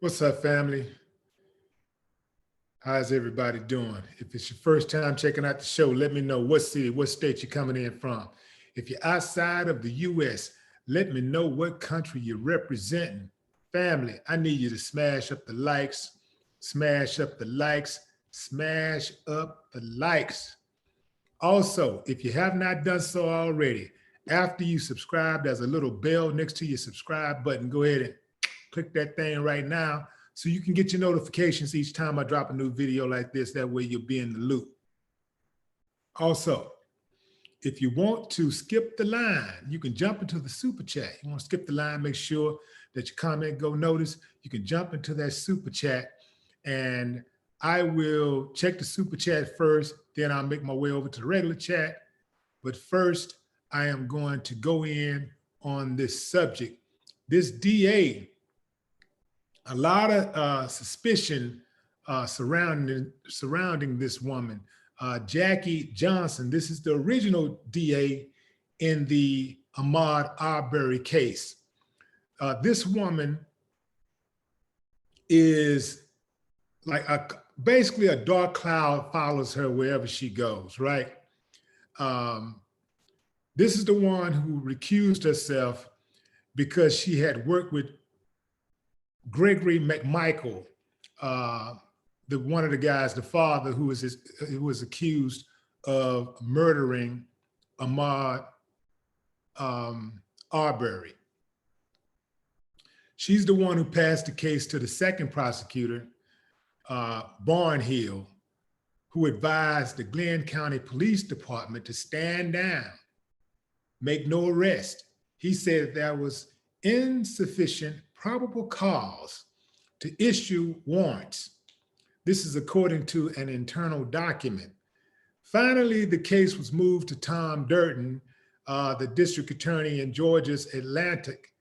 What's up, family? How's everybody doing? If it's your first time checking out the show, let me know what city, what state you're coming in from. If you're outside of the US, let me know what country you're representing. Family, I need you to smash up the likes, smash up the likes, smash up the likes. Also, if you have not done so already, after you subscribe, there's a little bell next to your subscribe button. Go ahead and click that thing right now so you can get your notifications each time I drop a new video like this. That way you'll be in the loop. Also, if you want to skip the line, you can jump into the super chat. You want to skip the line, make sure that your comment go notice. You can jump into that super chat and I will check the super chat first, then I'll make my way over to the regular chat. But first, I am going to go in on this subject. This DA, a lot of suspicion surrounding this woman, Jackie Johnson. This is the original DA in the Ahmaud Arbery case. This woman is like basically a dark cloud follows her wherever she goes, right? This is the one who recused herself because she had worked with Gregory McMichael, one of the guys, the father who was accused of murdering Ahmaud Arbery. She's the one who passed the case to the second prosecutor, Barnhill, who advised the Glenn County Police Department to stand down, make no arrest. He said there was insufficient probable cause to issue warrants. This is according to an internal document. Finally, the case was moved to Tom Durden, the district attorney in Georgia's Atlantic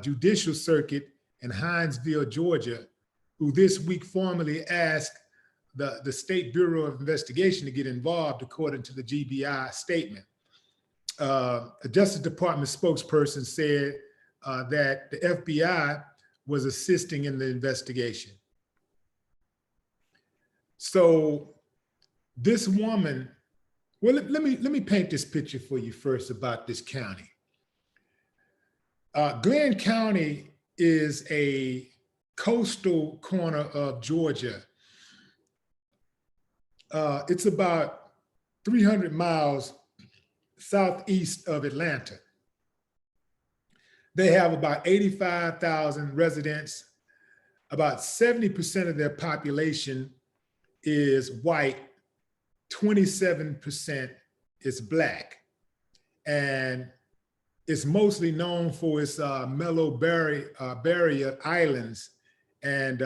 Judicial Circuit in Hinesville, Georgia, who this week formally asked the State Bureau of Investigation to get involved, according to the GBI statement. A Justice Department spokesperson said that the FBI was assisting in the investigation. So this woman, well, let me paint this picture for you first about this county. Glenn County is a coastal corner of Georgia. It's about 300 miles southeast of Atlanta. They have about 85,000 residents. About 70% of their population is white, 27% is Black. And it's mostly known for its mellow barrier islands and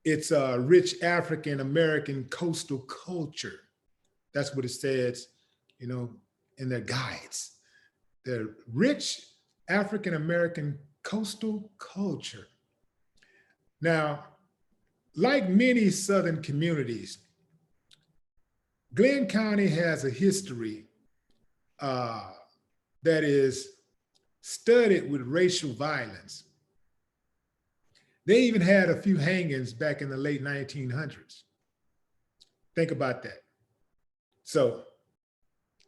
its rich African-American coastal culture. That's what it says, you know, in their guides. The rich African-American coastal culture. Now, like many Southern communities, Glenn County has a history that is studded with racial violence. They even had a few hangings back in the late 1900s. Think about that. So,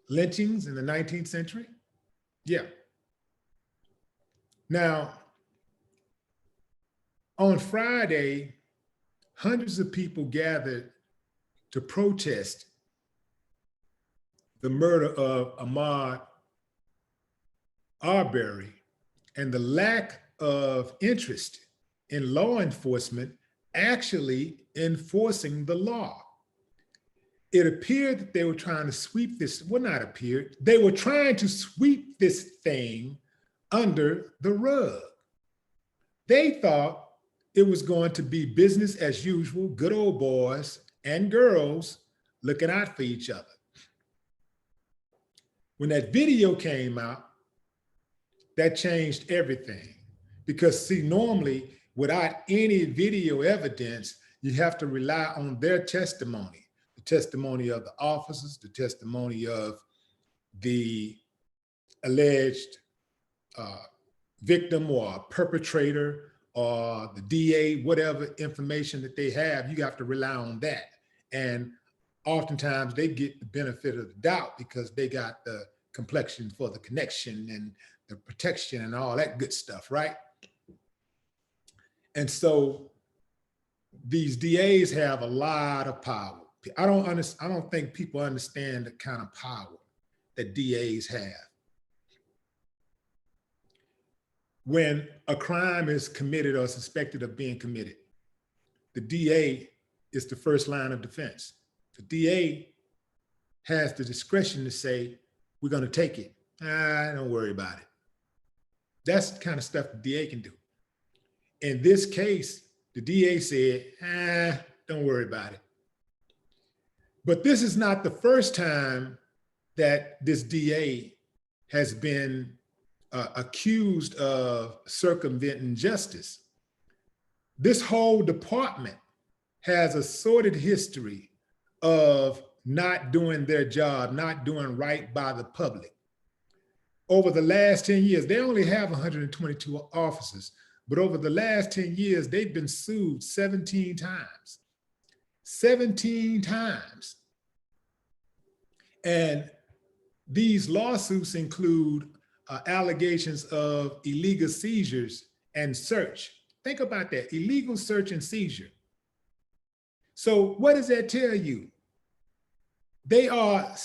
lynchings in the 19th century? Yeah. Now, on Friday, hundreds of people gathered to protest the murder of Ahmaud Arbery and the lack of interest in law enforcement actually enforcing the law. It appeared that they were trying to sweep this, well, not appeared, they were trying to sweep this thing under the rug. They thought it was going to be business as usual, good old boys and girls looking out for each other. When that video came out, that changed everything. Because see, normally without any video evidence, you have to rely on their testimony, the testimony of the officers, the testimony of the alleged victim or perpetrator or the DA, whatever information that they have, you have to rely on that. And oftentimes they get the benefit of the doubt because they got the complexion for the connection and the protection and all that good stuff, right? And so these DAs have a lot of power. I don't think people understand the kind of power that DAs have. When a crime is committed or suspected of being committed, the DA is the first line of defense. The DA has the discretion to say, we're going to take it. Don't worry about it. That's the kind of stuff the DA can do. In this case, the DA said, don't worry about it. But this is not the first time that this DA has been accused of circumventing justice. This whole department has a sordid history of not doing their job, not doing right by the public. Over the last 10 years, they only have 122 officers, but over the last 10 years, they've been sued 17 times. 17 times. And these lawsuits include allegations of illegal seizures and search. Think about that, illegal search and seizure. So what does that tell you? They are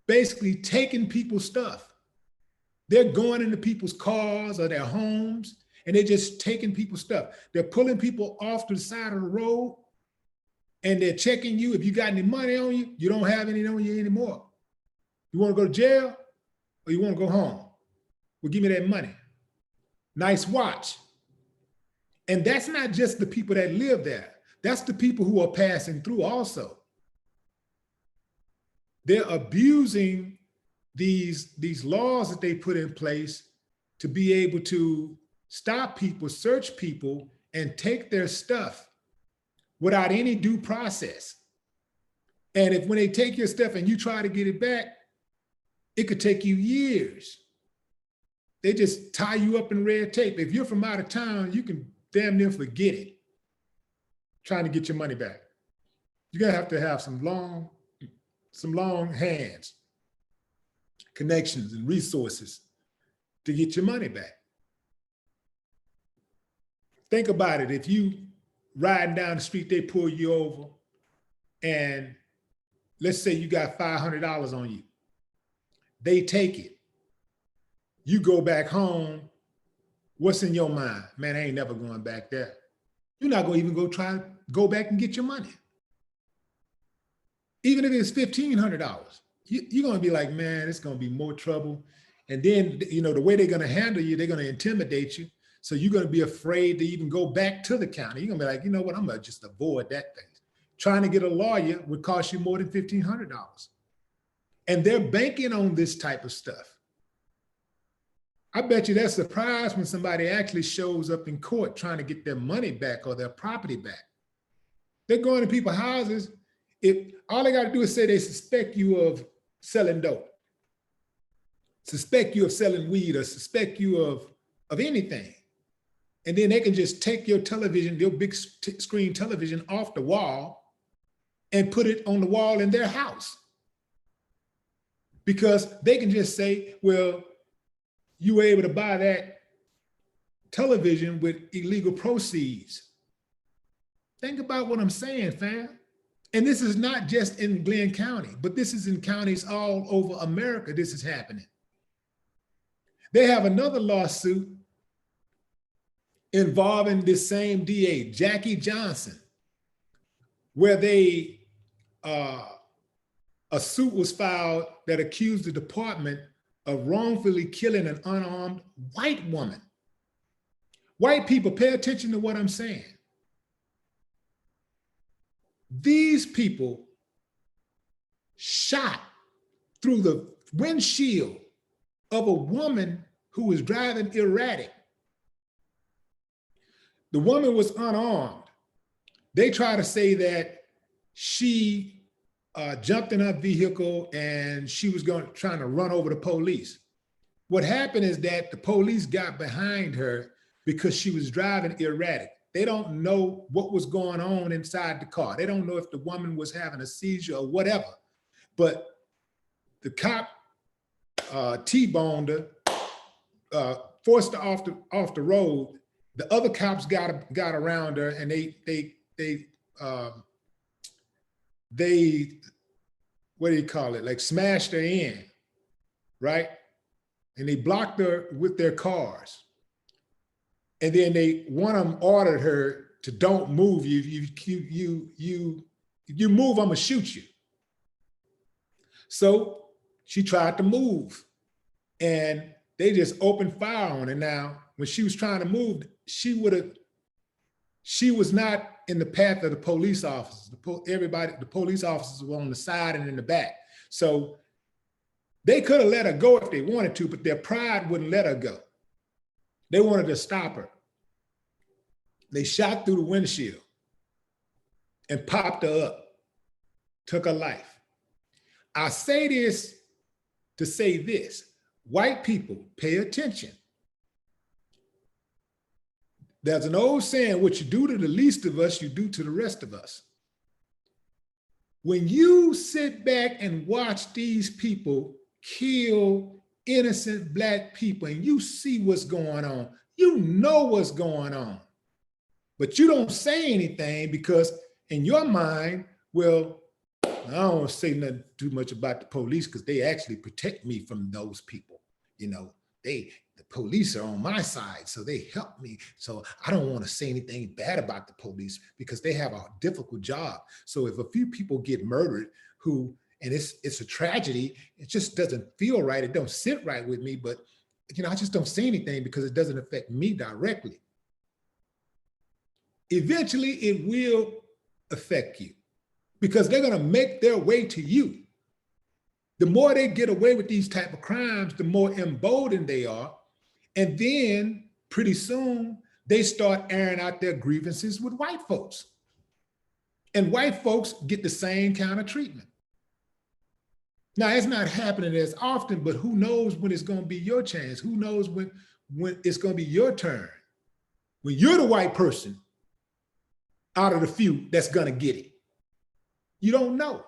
basically taking people's stuff. They're going into people's cars or their homes, and they're just taking people's stuff. They're pulling people off to the side of the road, and they're checking you. If you got any money on you, you don't have any on you anymore. You want to go to jail or you want to go home? Well, give me that money. Nice watch. And that's not just the people that live there. That's the people who are passing through also. They're abusing these laws that they put in place to be able to stop people, search people, and take their stuff without any due process. And if when they take your stuff and you try to get it back, it could take you years. They just tie you up in red tape. If you're from out of town, you can damn near forget it, trying to get your money back. You're gonna have to have some long hands, connections and resources to get your money back. Think about it. If you riding down the street, they pull you over, and let's say you got $500 on you. They take it. You go back home. What's in your mind? Man, I ain't never going back there. You're not going to even try to go back and get your money. Even if it's $1,500, you're going to be like, man, it's going to be more trouble. And then, you know, the way they're going to handle you, they're going to intimidate you. So you're going to be afraid to even go back to the county. You're going to be like, you know what, I'm going to just avoid that thing. Trying to get a lawyer would cost you more than $1,500. And they're banking on this type of stuff. I bet you they're surprised when somebody actually shows up in court trying to get their money back or their property back. They're going to people's houses. If all they got to do is say they suspect you of selling dope, suspect you of selling weed, or suspect you of anything. And then they can just take your television, your big screen television, off the wall and put it on the wall in their house. Because they can just say, well, you were able to buy that television with illegal proceeds. Think about what I'm saying, fam. And this is not just in Glenn County, but this is in counties all over America. This is happening. They have another lawsuit involving this same DA, Jackie Johnson, where a suit was filed that accused the department of wrongfully killing an unarmed white woman. White people, pay attention to what I'm saying. These people shot through the windshield of a woman who was driving erratic. The woman was unarmed. They try to say that she jumped in her vehicle and she was trying to run over the police. What happened is that the police got behind her because she was driving erratic. They don't know what was going on inside the car. They don't know if the woman was having a seizure or whatever. But the cop T-boned her, forced her off the road. The other cops got around her, and they what do you call it? Like smashed her in, right? And they blocked her with their cars. And then one of them ordered her to don't move. You move, I'm gonna shoot you. So she tried to move, and they just opened fire on her. Now, when she was trying to move, she was not in the path of the police officers. The police officers were on the side and in the back. So they could have let her go if they wanted to, but their pride wouldn't let her go. They wanted to stop her. They shot through the windshield and popped her up, took her life. I say this to say this: white people, pay attention. There's an old saying, what you do to the least of us, you do to the rest of us. When you sit back and watch these people kill innocent Black people and you see what's going on, you know what's going on, but you don't say anything because in your mind, well, I don't want to say nothing too much about the police because they actually protect me from those people. You know, the police are on my side, so they help me. So I don't want to say anything bad about the police because they have a difficult job. So if a few people get murdered and it's a tragedy, it just doesn't feel right. It don't sit right with me, but I just don't say anything because it doesn't affect me directly. Eventually it will affect you because they're going to make their way to you. The more they get away with these type of crimes, the more emboldened they are. And then pretty soon they start airing out their grievances with white folks. And white folks get the same kind of treatment. Now, it's not happening as often, but who knows when it's going to be your chance? Who knows when it's going to be your turn? When you're the white person out of the few that's going to get it. You don't know.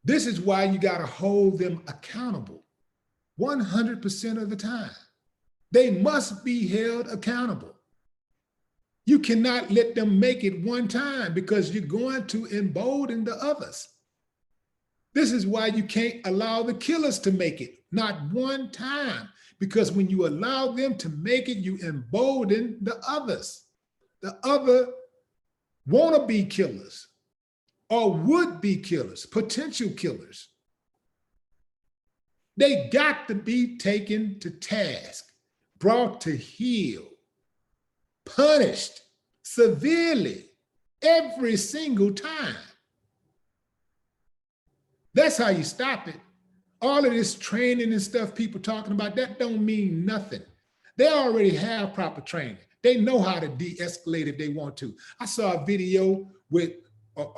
This is why you got to hold them accountable 100% of the time. They must be held accountable. You cannot let them make it one time because you're going to embolden the others. This is why you can't allow the killers to make it, not one time, because when you allow them to make it, you embolden the others. The other wannabe killers or would-be killers, potential killers. They got to be taken to task, brought to heel, punished severely every single time. That's how you stop it. All of this training and stuff people talking about, that don't mean nothing. They already have proper training. They know how to de-escalate if they want to. I saw a video with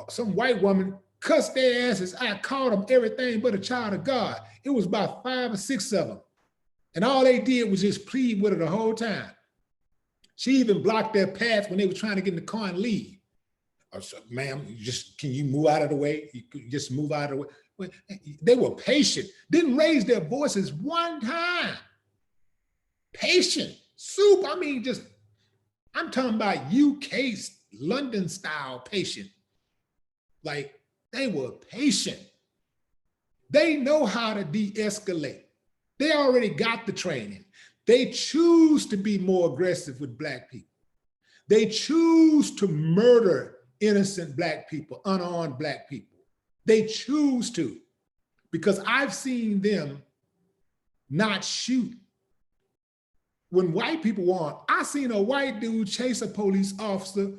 some white woman cussed their asses. I called them everything but a child of God. It was about 5 or 6 of them. And all they did was just plead with her the whole time. She even blocked their path when they were trying to get in the car and leave. I said, ma'am, can you move out of the way? You could just move out of the way. They were patient, didn't raise their voices one time. Patient, soup, I'm talking about UK, London style patient. Like, they were patient. They know how to de-escalate. They already got the training. They choose to be more aggressive with Black people. They choose to murder innocent Black people, unarmed Black people. They choose to, because I've seen them not shoot. When white people want, I seen a white dude chase a police officer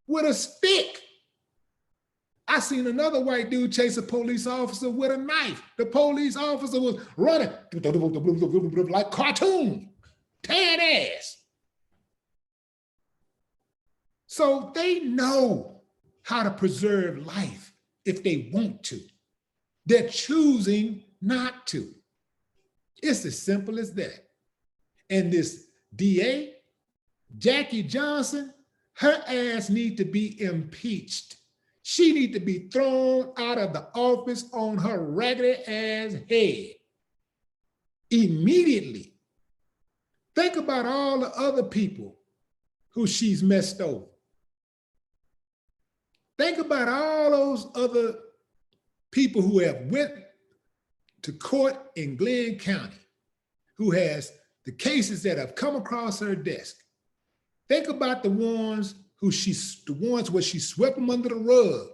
with a stick. I seen another white dude chase a police officer with a knife. The police officer was running like cartoon, tearing ass. So they know how to preserve life if they want to. They're choosing not to. It's as simple as that. And this DA, Jackie Johnson, her ass need to be impeached. She need to be thrown out of the office on her raggedy ass head immediately. Think about all the other people who she's messed over. Think about all those other people who have went to court in Glenn County, who has the cases that have come across her desk. Think about the ones where she swept them under the rug.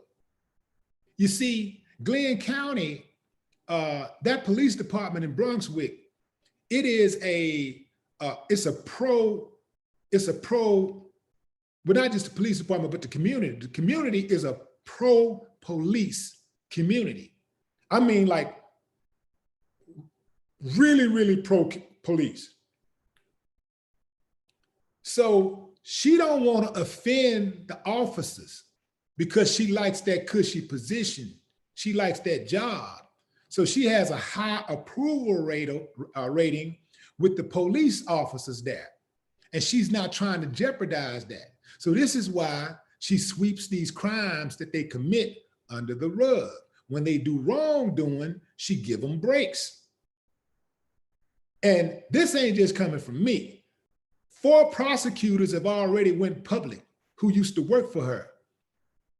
You see, Glenn County, that police department in Brunswick, it's a pro, but not just the police department, but the community. The community is a pro-police community. I mean, like, really, really pro-police. So she don't want to offend the officers because she likes that cushy position. She likes that job. So she has a high approval rating with the police officers there. And she's not trying to jeopardize that. So this is why she sweeps these crimes that they commit under the rug. When they do wrongdoing, she give them breaks. And this ain't just coming from me. 4 prosecutors have already went public who used to work for her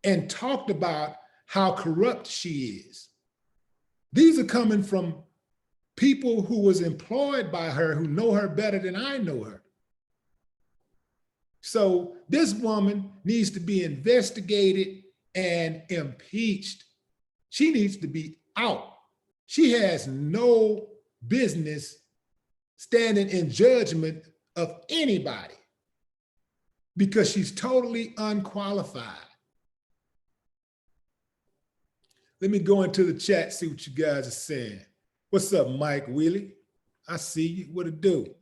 and talked about how corrupt she is. These are coming from people who was employed by her, who know her better than I know her. So this woman needs to be investigated and impeached. She needs to be out. She has no business standing in judgment of anybody because she's totally unqualified. Let me go into the chat, see what you guys are saying. What's up, Mike Willie? I see you. What it do?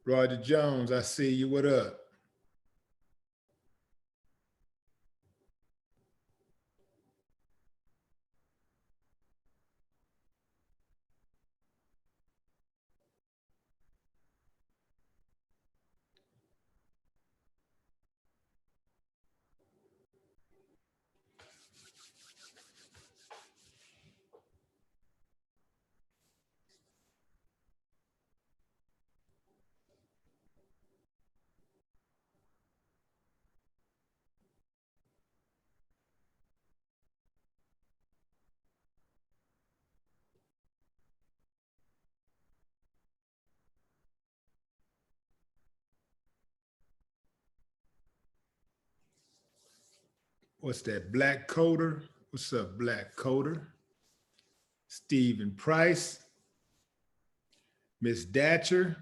Roger Jones, I see you. What up? What's that, Black Coder? What's up, Black Coder? Stephen Price, Miss Datcher.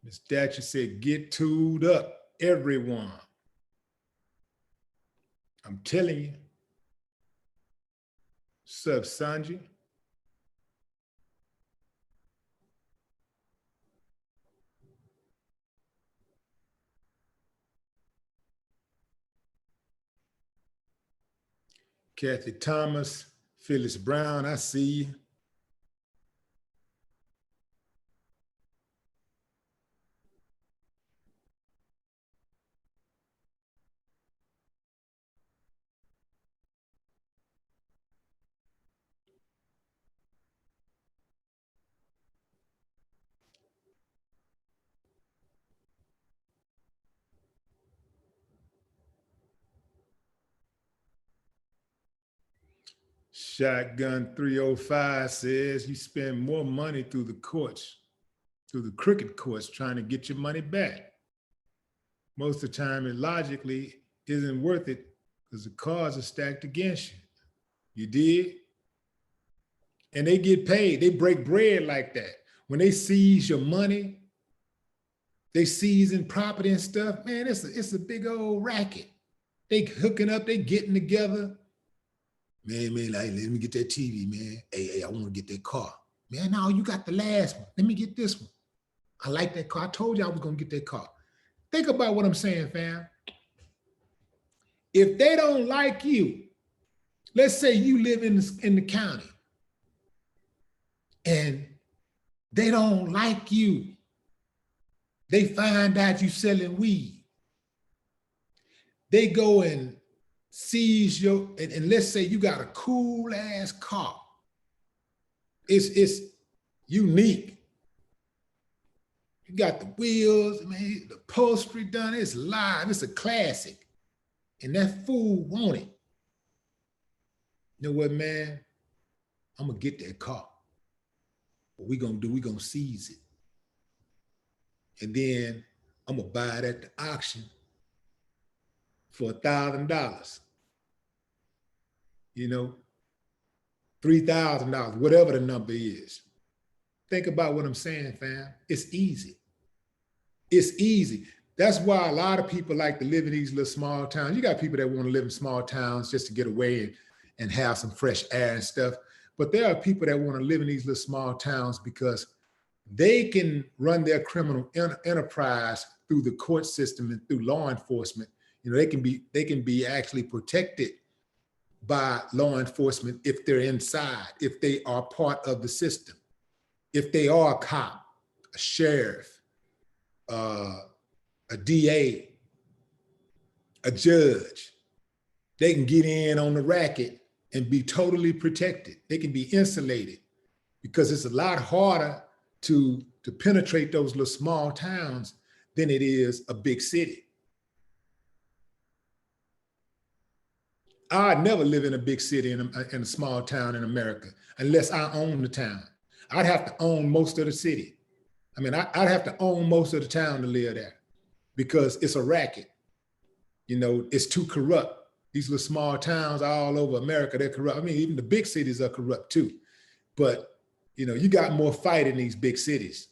Miss Datcher said, get tooled up, everyone. I'm telling you. What's up, Sanji? Kathy Thomas, Phyllis Brown, I see you. Shotgun 305 says you spend more money through the courts, through the crooked courts, trying to get your money back. Most of the time, it logically isn't worth it because the cards are stacked against you. You did? And they get paid. They break bread like that. When they seize your money, they seizing property and stuff, man, it's a big old racket. They hooking up, they getting together. Man, like, let me get that TV, man. Hey, I want to get that car. Man, no, you got the last one. Let me get this one. I like that car. I told you I was going to get that car. Think about what I'm saying, fam. If they don't like you, let's say you live in the county and they don't like you. They find out you selling weed. They go and seize your, and let's say you got a cool ass car. It's unique. You got the wheels, man, the upholstery done, it's live, it's a classic. And that fool want it. You know what, man? I'm gonna get that car. What we gonna do, we gonna seize it. And then I'm gonna buy it at the auction for $1,000. You know, $3,000, whatever the number is. Think about what I'm saying, fam. It's easy. It's easy. That's why a lot of people like to live in these little small towns. You got people that want to live in small towns just to get away and have some fresh air and stuff. But there are people that want to live in these little small towns because they can run their criminal enterprise through the court system and through law enforcement. You know, they can be actually protected by law enforcement if they're inside, if they are part of the system, if they are a cop, a sheriff, a DA, a judge. They can get in on the racket and be totally protected. They can be insulated because it's a lot harder to penetrate those little small towns than it is a big city. I'd never live in a big city in a small town in America unless I own the town. I'd have to own most of the city. I mean, I'd have to own most of the town to live there because it's a racket. You know, it's too corrupt. These little small towns all over America, they're corrupt. I mean, even the big cities are corrupt too. But, you know, you got more fight in these big cities.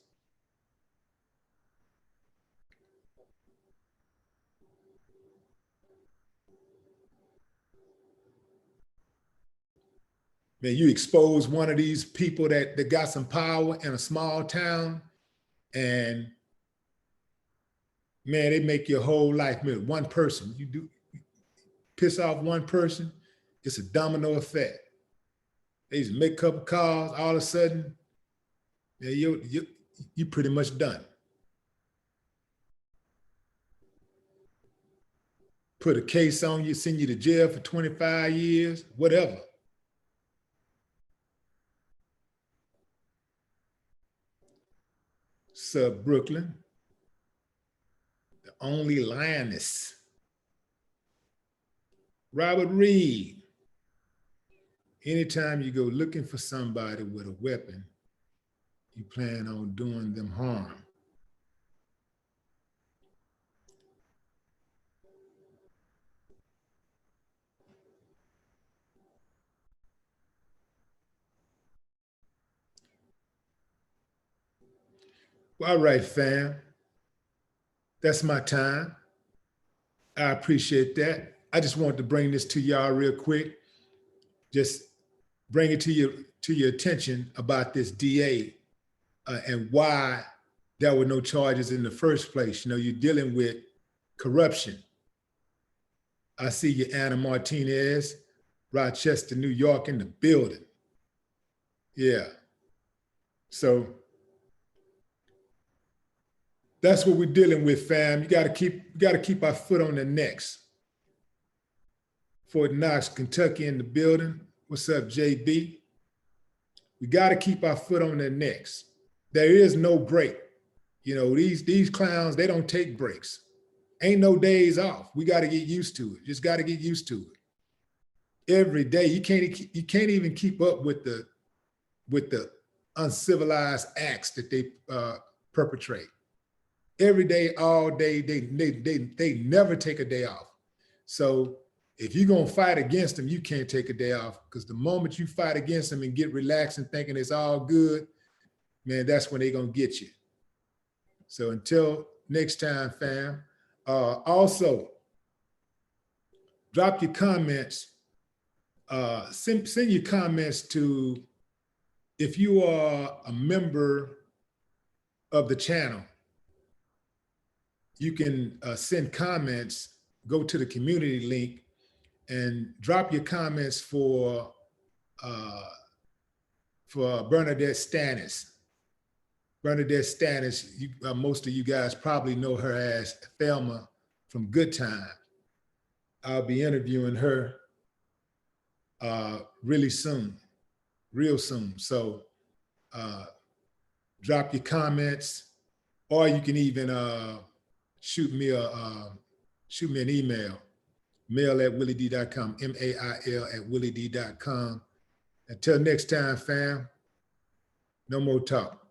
Man, you expose one of these people that got some power in a small town, and man, they make your whole life miserable. One person, you piss off one person, it's a domino effect. They just make a couple calls, all of a sudden, man, you pretty much done. Put a case on you, send you to jail for 25 years, whatever. Sub Brooklyn, the only lioness. Robert Reed. Anytime you go looking for somebody with a weapon, you plan on doing them harm. Well, all right, fam. That's my time. I appreciate that. I just wanted to bring this to y'all real quick. Just bring it to your attention about this DA and why there were no charges in the first place. You know, you're dealing with corruption. I see you, Anna Martinez, Rochester, New York, in the building. Yeah. So that's what we're dealing with, fam. You gotta keep our foot on the necks. Fort Knox, Kentucky in the building. What's up, JB? We gotta keep our foot on their necks. There is no break. You know, these clowns, they don't take breaks. Ain't no days off. We gotta get used to it. Just gotta get used to it. Every day, you can't even keep up with the uncivilized acts that they perpetrate. Every day, all day, they never take a day off. So if you're gonna fight against them, you can't take a day off, because the moment you fight against them and get relaxed and thinking it's all good, man, that's when they're gonna get you. So until next time, fam. Also, drop your comments Send your comments to, if you are a member of the channel, you can send comments, go to the community link and drop your comments for Bernadette Stannis. Bernadette Stannis, most of you guys probably know her as Thelma from Good Time. I'll be interviewing her really soon, real soon. So drop your comments, or you can even shoot me an email, mail@willied.com, mail@willied.com. Until next time, fam, no more talk.